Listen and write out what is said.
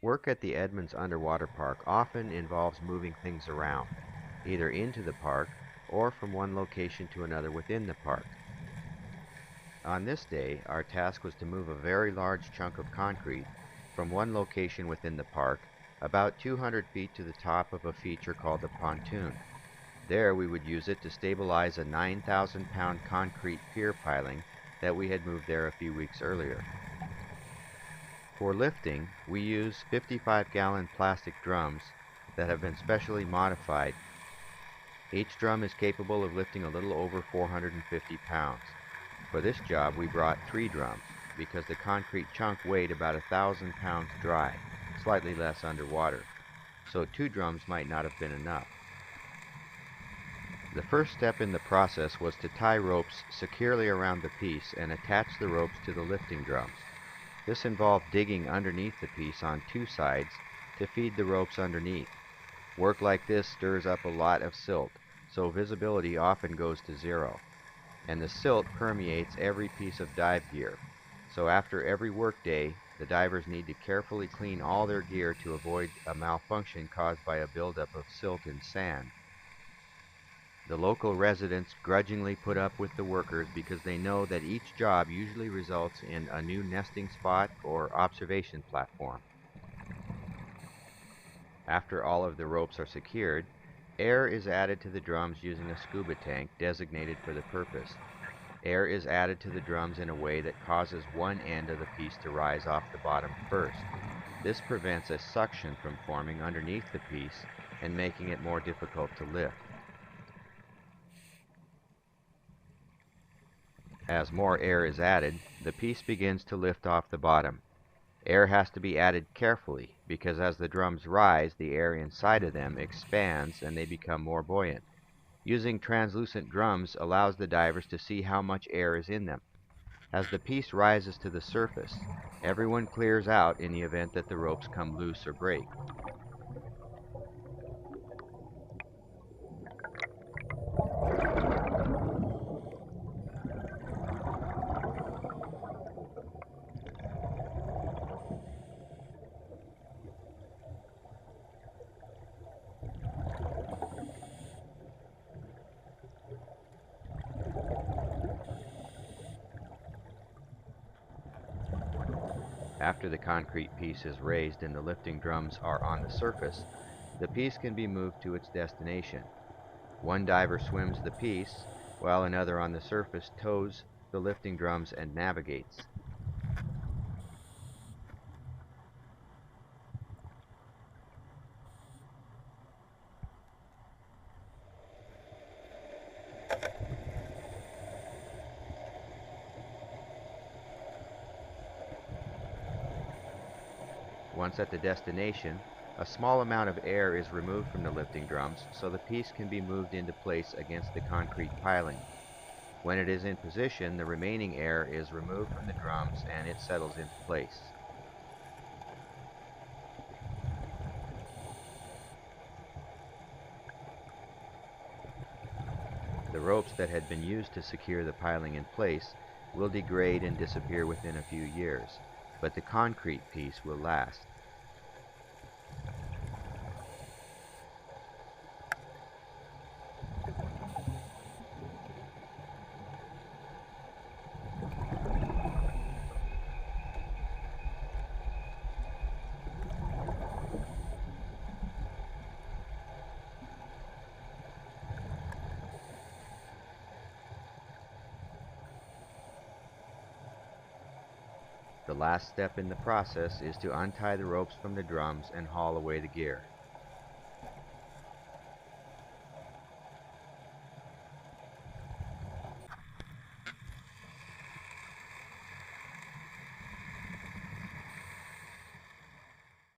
Work at the Edmonds Underwater Park often involves moving things around, either into the park or from one location to another within the park. On this day, our task was to move a very large chunk of concrete from one location within the park, about 200 feet to the top of a feature called the pontoon. There we would use it to stabilize a 9,000-pound concrete pier piling that we had moved there a few weeks earlier. For lifting, we use 55-gallon plastic drums that have been specially modified. Each drum is capable of lifting a little over 450 pounds. For this job, we brought 3 drums because the concrete chunk weighed about 1,000 pounds dry, slightly less underwater, so 2 drums might not have been enough. The first step in the process was to tie ropes securely around the piece and attach the ropes to the lifting drums. This involved digging underneath the piece on 2 sides to feed the ropes underneath. Work like this stirs up a lot of silt, so visibility often goes to 0. And the silt permeates every piece of dive gear. So after every workday, the divers need to carefully clean all their gear to avoid a malfunction caused by a buildup of silt and sand. The local residents grudgingly put up with the workers because they know that each job usually results in a new nesting spot or observation platform. After all of the ropes are secured, air is added to the drums using a scuba tank designated for the purpose. Air is added to the drums in a way that causes one end of the piece to rise off the bottom first. This prevents a suction from forming underneath the piece and making it more difficult to lift. As more air is added, the piece begins to lift off the bottom. Air has to be added carefully because as the drums rise, the air inside of them expands and they become more buoyant. Using translucent drums allows the divers to see how much air is in them. As the piece rises to the surface, everyone clears out in the event that the ropes come loose or break. After the concrete piece is raised and the lifting drums are on the surface, the piece can be moved to its destination. One diver swims the piece, while another on the surface tows the lifting drums and navigates. Once at the destination, a small amount of air is removed from the lifting drums so the piece can be moved into place against the concrete piling. When it is in position, the remaining air is removed from the drums and it settles into place. The ropes that had been used to secure the piling in place will degrade and disappear within a few years, but the concrete piece will last. The last step in the process is to untie the ropes from the drums and haul away the gear.